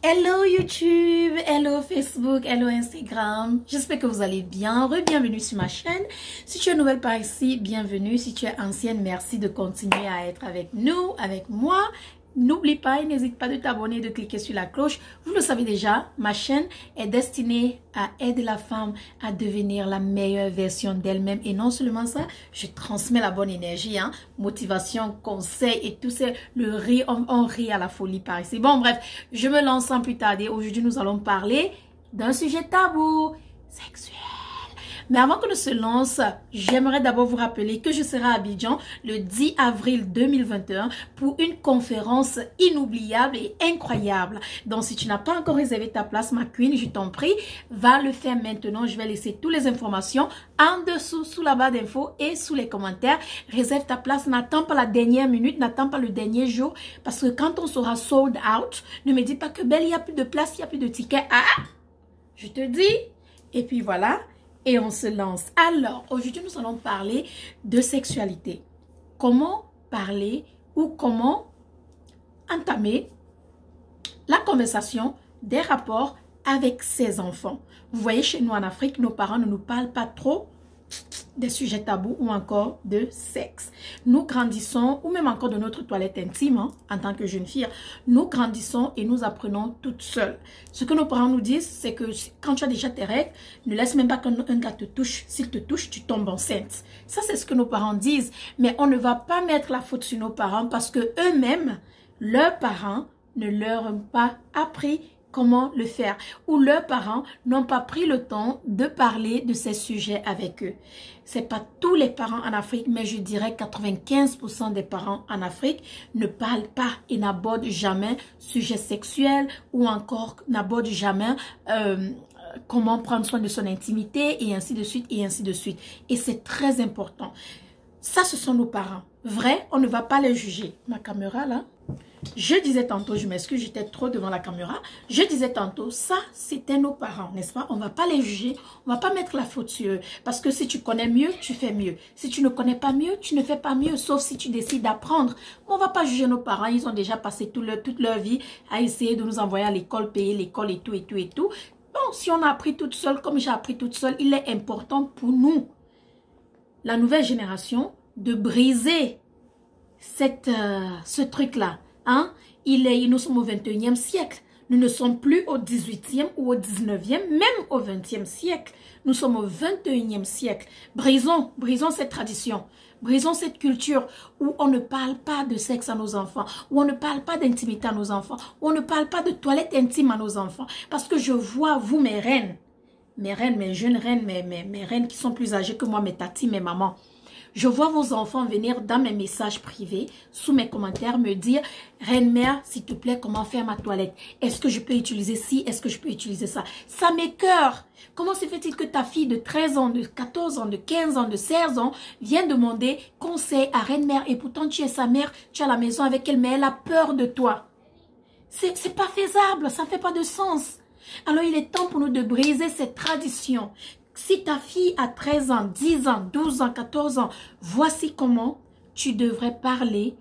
Hello YouTube, hello Facebook, hello Instagram. J'espère que vous allez bien. Bienvenue sur ma chaîne. Si tu es nouvelle par ici, bienvenue. Si tu es ancienne, merci de continuer à être avec nous, avec moi. N'oublie pas et n'hésite pas de t'abonner et de cliquer sur la cloche. Vous le savez déjà, ma chaîne est destinée à aider la femme à devenir la meilleure version d'elle-même. Et non seulement ça, je transmets la bonne énergie, motivation, conseils et tout ça. Le rire, on rit à la folie par ici. Bon bref, je me lance sans plus tarder. Aujourd'hui, nous allons parler d'un sujet tabou, sexuel. Mais avant que nous se lance, j'aimerais d'abord vous rappeler que je serai à Abidjan le 10 avril 2021 pour une conférence inoubliable et incroyable. Donc, si tu n'as pas encore réservé ta place, ma queen, je t'en prie, va le faire maintenant. Je vais laisser toutes les informations en dessous, sous la barre d'infos et sous les commentaires. Réserve ta place, n'attends pas la dernière minute, n'attends pas le dernier jour. Parce que quand on sera sold out, ne me dis pas que belle, il n'y a plus de place, il n'y a plus de tickets. Ah, je te dis. Et puis voilà. Et on se lance. Alors, aujourd'hui, nous allons parler de sexualité. Comment parler ou comment entamer la conversation des rapports avec ses enfants. Vous voyez, chez nous en Afrique, nos parents ne nous parlent pas trop des sujets tabous ou encore de sexe. Nous grandissons, ou même encore de notre toilette intime, en tant que jeune fille, nous grandissons et nous apprenons toutes seules. Ce que nos parents nous disent, c'est que quand tu as déjà tes règles, ne laisse même pas qu'un gars te touche. S'il te touche, tu tombes enceinte. Ça, c'est ce que nos parents disent. Mais on ne va pas mettre la faute sur nos parents parce que eux-mêmes, leurs parents ne leur ont pas appris comment le faire, ou leurs parents n'ont pas pris le temps de parler de ces sujets avec eux. C'est pas tous les parents en Afrique, mais je dirais 95% des parents en Afrique ne parlent pas et n'abordent jamais sujet sexuel ou encore n'abordent jamais comment prendre soin de son intimité et ainsi de suite et ainsi de suite. Et c'est très important. Ça, ce sont nos parents. Vrai, on ne va pas les juger. Ma caméra là. Je disais tantôt, je m'excuse, j'étais trop devant la caméra. Je disais tantôt, ça, c'était nos parents, n'est-ce pas? On ne va pas les juger, on ne va pas mettre la faute sur eux. Parce que si tu connais mieux, tu fais mieux. Si tu ne connais pas mieux, tu ne fais pas mieux, sauf si tu décides d'apprendre. On ne va pas juger nos parents, ils ont déjà passé toute leur vie à essayer de nous envoyer à l'école, payer l'école et tout, et tout, et tout. Bon, si on a appris toute seule, comme j'ai appris toute seule, il est important pour nous, la nouvelle génération, de briser ce truc-là. Nous sommes au 21e siècle. Nous ne sommes plus au 18e ou au 19e, même au 20e siècle. Nous sommes au 21e siècle. Brisons cette tradition. Brisons cette culture où on ne parle pas de sexe à nos enfants, où on ne parle pas d'intimité à nos enfants, où on ne parle pas de toilette intime à nos enfants. Parce que je vois, vous, mes reines, mes jeunes reines, mes reines qui sont plus âgées que moi, mes tatis, mes mamans. Je vois vos enfants venir dans mes messages privés, sous mes commentaires, me dire « Reine-mère, s'il te plaît, comment faire ma toilette? Est-ce que je peux utiliser ci? Est-ce que je peux utiliser ça? » Ça m'écoeure. Comment se fait-il que ta fille de 13 ans, de 14 ans, de 15 ans, de 16 ans vient demander conseil à Reine-mère et pourtant tu es sa mère, tu es à la maison avec elle, mais elle a peur de toi? C'est pas faisable, ça ne fait pas de sens. Alors il est temps pour nous de briser cette tradition. Si ta fille a 13 ans, 10 ans, 12 ans, 14 ans, voici comment tu devrais parler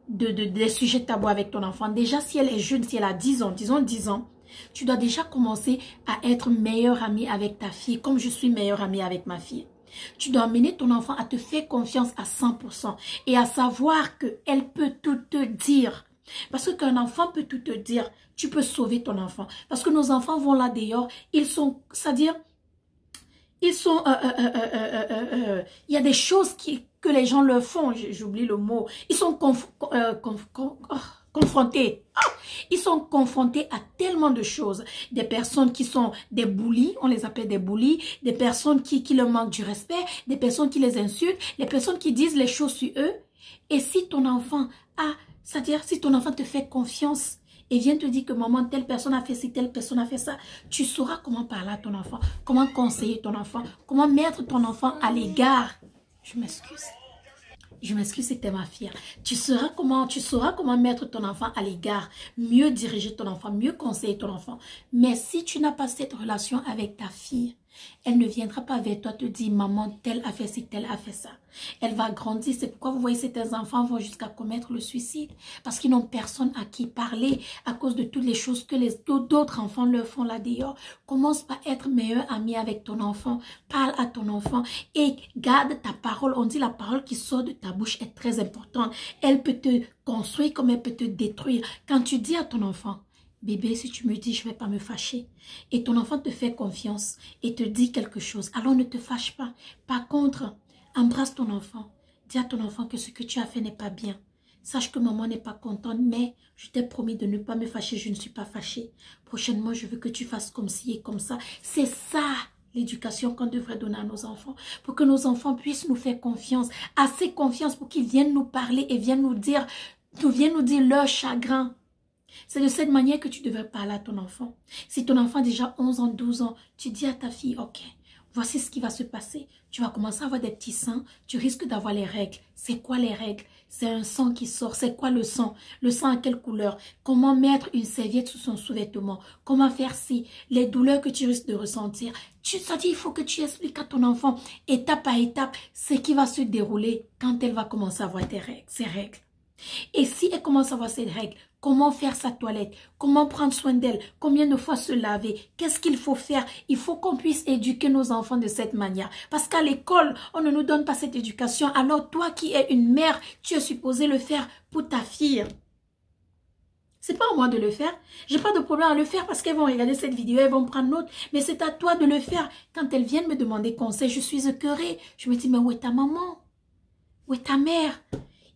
des sujets tabous avec ton enfant. Déjà, si elle est jeune, si elle a 10 ans, disons 10 ans, tu dois déjà commencer à être meilleure amie avec ta fille, comme je suis meilleure amie avec ma fille. Tu dois amener ton enfant à te faire confiance à 100% et à savoir qu'elle peut tout te dire. Parce qu'un enfant peut tout te dire, tu peux sauver ton enfant. Parce que nos enfants vont là dehors, ils sont, c'est-à-dire, il y a des choses que les gens leur font, j'oublie le mot, ils sont confrontés. Ils sont confrontés à tellement de choses. Des personnes qui sont des bullies, on les appelle des bullies, des personnes qui leur manquent du respect, des personnes qui les insultent, des personnes qui disent les choses sur eux. Et si ton enfant c'est-à-dire si ton enfant te fait confiance, et vient te dire que maman, telle personne a fait ci, telle personne a fait ça, tu sauras comment parler à ton enfant, comment conseiller ton enfant, comment mettre ton enfant à l'égard. Je m'excuse. Je m'excuse, c'était ma fille. Tu sauras comment mettre ton enfant à l'égard, mieux diriger ton enfant, mieux conseiller ton enfant. Mais si tu n'as pas cette relation avec ta fille, Elle ne viendra pas vers toi te dire, maman, tel a fait ci, tel a fait ça. Elle va grandir. C'est pourquoi vous voyez certains enfants vont jusqu'à commettre le suicide. Parce qu'ils n'ont personne à qui parler à cause de toutes les choses que d'autres enfants leur font là dehors. Commence par être meilleur ami avec ton enfant. Parle à ton enfant et garde ta parole. On dit la parole qui sort de ta bouche est très importante. Elle peut te construire comme elle peut te détruire. Quand tu dis à ton enfant, bébé, si tu me dis, je ne vais pas me fâcher. Et ton enfant te fait confiance et te dit quelque chose. Alors ne te fâche pas. Par contre, embrasse ton enfant. Dis à ton enfant que ce que tu as fait n'est pas bien. Sache que maman n'est pas contente, mais je t'ai promis de ne pas me fâcher. Je ne suis pas fâchée. Prochainement, je veux que tu fasses comme ci et comme ça. C'est ça l'éducation qu'on devrait donner à nos enfants. Pour que nos enfants puissent nous faire confiance. Assez confiance pour qu'ils viennent nous parler et viennent nous dire leur chagrin. C'est de cette manière que tu devrais parler à ton enfant. Si ton enfant a déjà 11 ans, 12 ans, tu dis à ta fille, ok, voici ce qui va se passer. Tu vas commencer à avoir des petits seins, tu risques d'avoir les règles. C'est quoi les règles? C'est un sang qui sort. C'est quoi le sang? Le sang à quelle couleur? Comment mettre une serviette sous son sous-vêtement? Comment faire si les douleurs que tu risques de ressentir? Ça dit, il faut que tu expliques à ton enfant, étape par étape, ce qui va se dérouler quand elle va commencer à avoir ses règles. Et si elle commence à avoir ses règles, comment faire sa toilette, comment prendre soin d'elle, combien de fois se laver, qu'est-ce qu'il faut faire? Il faut qu'on puisse éduquer nos enfants de cette manière. Parce qu'à l'école, on ne nous donne pas cette éducation. Alors toi qui es une mère, tu es supposé le faire pour ta fille. C'est pas à moi de le faire. J'ai pas de problème à le faire parce qu'elles vont regarder cette vidéo, elles vont prendre note. Mais c'est à toi de le faire. Quand elles viennent me demander conseil, je suis écœurée. Je me dis, mais où est ta maman? Où est ta mère?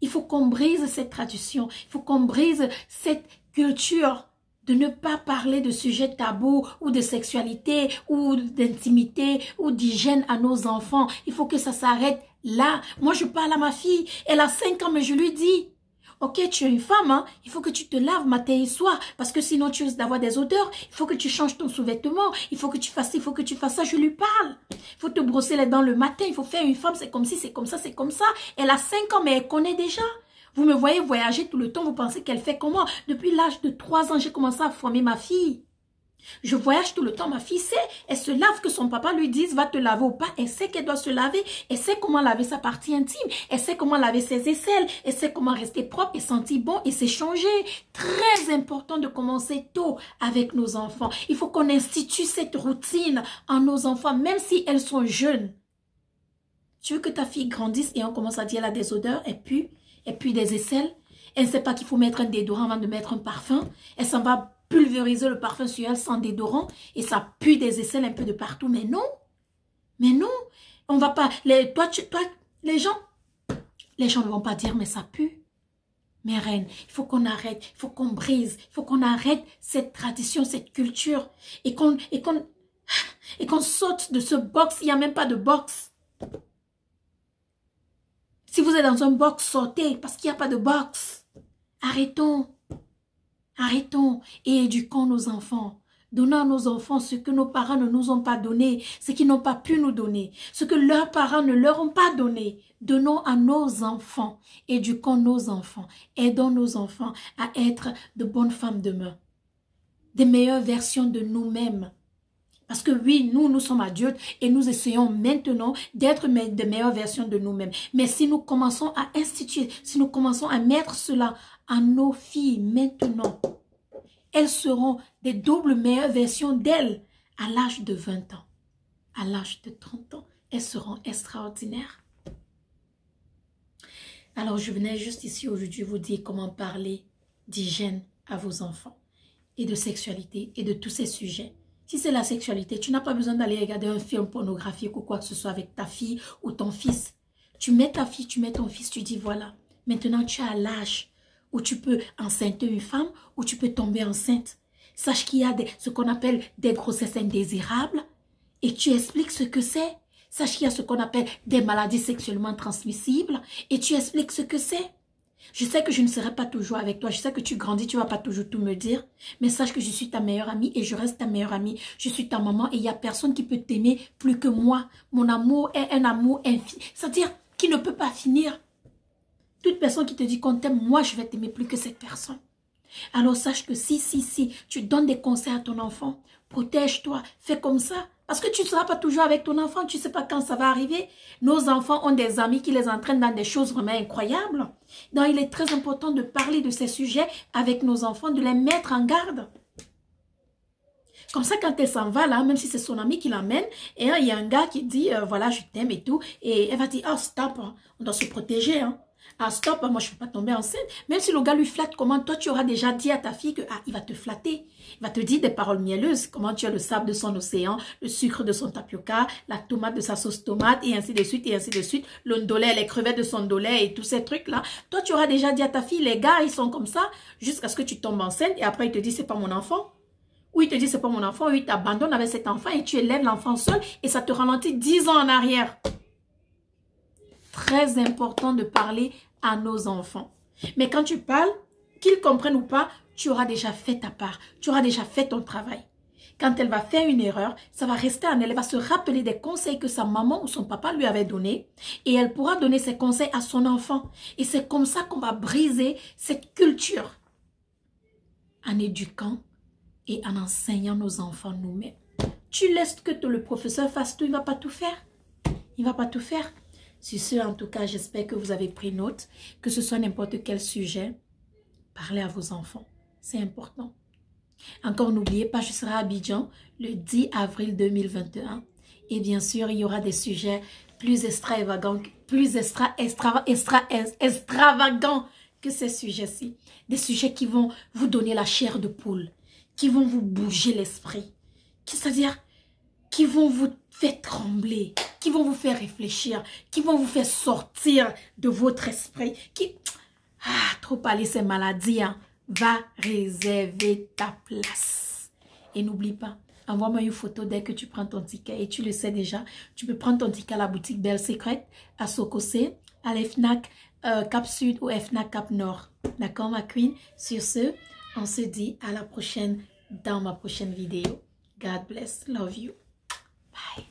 Il faut qu'on brise cette tradition. Il faut qu'on brise cette culture de ne pas parler de sujets tabous ou de sexualité ou d'intimité ou d'hygiène à nos enfants. Il faut que ça s'arrête là. Moi, je parle à ma fille. Elle a 5 ans, mais je lui dis, ok, tu es une femme, hein? Il faut que tu te laves matin et soir parce que sinon tu risques d'avoir des odeurs. Il faut que tu changes ton sous-vêtement. Il faut que tu fasses ça, il faut que tu fasses ça. Je lui parle. Il faut te brosser les dents le matin. Il faut faire une femme, c'est comme si, c'est comme ça, c'est comme ça. Elle a 5 ans, mais elle connaît déjà. Vous me voyez voyager tout le temps. Vous pensez qu'elle fait comment? Depuis l'âge de 3 ans, j'ai commencé à former ma fille. Je voyage tout le temps, ma fille sait, elle se lave, que son papa lui dise va te laver ou pas, elle sait qu'elle doit se laver, elle sait comment laver sa partie intime, elle sait comment laver ses aisselles, elle sait comment rester propre et sentir bon et s'échanger. Très important de commencer tôt avec nos enfants. Il faut qu'on institue cette routine en nos enfants, même si elles sont jeunes. Tu veux que ta fille grandisse et on commence à dire elle a des odeurs, elle pue des aisselles, elle ne sait pas qu'il faut mettre un déodorant avant de mettre un parfum, elle s'en va pulvériser le parfum sur elle sans déodorant et ça pue des aisselles un peu de partout. Mais non, on va pas, les gens ne vont pas dire mais ça pue. Mais reine, il faut qu'on arrête, il faut qu'on brise, il faut qu'on arrête cette tradition, cette culture et qu'on saute de ce box. Il n'y a même pas de box. Si vous êtes dans un box, sortez parce qu'il n'y a pas de box. Arrêtons. Arrêtons et éduquons nos enfants. Donnons à nos enfants ce que nos parents ne nous ont pas donné, ce qu'ils n'ont pas pu nous donner, ce que leurs parents ne leur ont pas donné. Donnons à nos enfants, éduquons nos enfants, aidons nos enfants à être de bonnes femmes demain, des meilleures versions de nous-mêmes. Parce que oui, nous sommes adultes et nous essayons maintenant d'être de meilleures versions de nous-mêmes. Mais si nous commençons à instituer, si nous commençons à mettre cela à nos filles maintenant, elles seront des doubles meilleures versions d'elles à l'âge de 20 ans. À l'âge de 30 ans, elles seront extraordinaires. Alors, je venais juste ici aujourd'hui vous dire comment parler d'hygiène à vos enfants et de sexualité et de tous ces sujets. Si c'est la sexualité, tu n'as pas besoin d'aller regarder un film pornographique ou quoi que ce soit avec ta fille ou ton fils. Tu mets ta fille, tu mets ton fils, tu dis voilà, maintenant tu as l'âge où tu peux enceinte une femme ou tu peux tomber enceinte. Sache qu'il y a ce qu'on appelle des grossesses indésirables et tu expliques ce que c'est. Sache qu'il y a ce qu'on appelle des maladies sexuellement transmissibles et tu expliques ce que c'est. Je sais que je ne serai pas toujours avec toi. Je sais que tu grandis, tu ne vas pas toujours tout me dire. Mais sache que je suis ta meilleure amie et je reste ta meilleure amie. Je suis ta maman et il n'y a personne qui peut t'aimer plus que moi. Mon amour est un amour infini. C'est-à-dire qui ne peut pas finir. Toute personne qui te dit qu'on t'aime, moi je vais t'aimer plus que cette personne. Alors sache que si tu donnes des conseils à ton enfant, protège-toi, fais comme ça. Parce que tu ne seras pas toujours avec ton enfant, tu ne sais pas quand ça va arriver. Nos enfants ont des amis qui les entraînent dans des choses vraiment incroyables. Donc, il est très important de parler de ces sujets avec nos enfants, de les mettre en garde. Comme ça, quand elle s'en va, là, même si c'est son ami qui l'emmène, et il y a un gars qui dit, voilà, je t'aime et tout, et elle va dire, oh, stop, hein, on doit se protéger, hein. Ah, stop, moi, je ne peux pas tomber enceinte. Même si le gars lui flatte, comment toi, tu auras déjà dit à ta fille que, ah, il va te flatter. Il va te dire des paroles mielleuses. Comment tu as le sable de son océan, le sucre de son tapioca, la tomate de sa sauce tomate, et ainsi de suite, et ainsi de suite. L'ondolé, les crevettes de son dolé et tous ces trucs-là. Toi, tu auras déjà dit à ta fille, les gars, ils sont comme ça, jusqu'à ce que tu tombes enceinte, et après, il te dit, c'est pas mon enfant. Ou il te dit, c'est pas mon enfant, ou il t'abandonne avec cet enfant, et tu élèves l'enfant seul, et ça te ralentit 10 ans en arrière. Très important de parler à nos enfants. Mais quand tu parles, qu'ils comprennent ou pas, tu auras déjà fait ta part. Tu auras déjà fait ton travail. Quand elle va faire une erreur, ça va rester en elle. Elle va se rappeler des conseils que sa maman ou son papa lui avait donnés. Et elle pourra donner ses conseils à son enfant. Et c'est comme ça qu'on va briser cette culture. En éduquant et en enseignant nos enfants nous-mêmes. Tu laisses que le professeur fasse tout, il ne va pas tout faire. Il ne va pas tout faire. Sur ce, en tout cas, j'espère que vous avez pris note, que ce soit n'importe quel sujet, parlez à vos enfants, c'est important. Encore, n'oubliez pas, je serai à Abidjan le 10 avril 2021. Et bien sûr, il y aura des sujets plus extravagants, extravagants que ces sujets-ci. Des sujets qui vont vous donner la chair de poule, qui vont vous bouger l'esprit, c'est-à-dire qui vont vous faire trembler, qui vont vous faire réfléchir, qui vont vous faire sortir de votre esprit, qui... Ah, trop parler ces maladies, hein. Va réserver ta place. Et n'oublie pas, envoie-moi une photo dès que tu prends ton ticket. Et tu le sais déjà, tu peux prendre ton ticket à la boutique Belle Secret, à Sokosé, à l'FNAC Cap Sud ou FNAC Cap Nord. D'accord, ma queen? Sur ce, on se dit à la prochaine dans ma prochaine vidéo. God bless. Love you. Bye.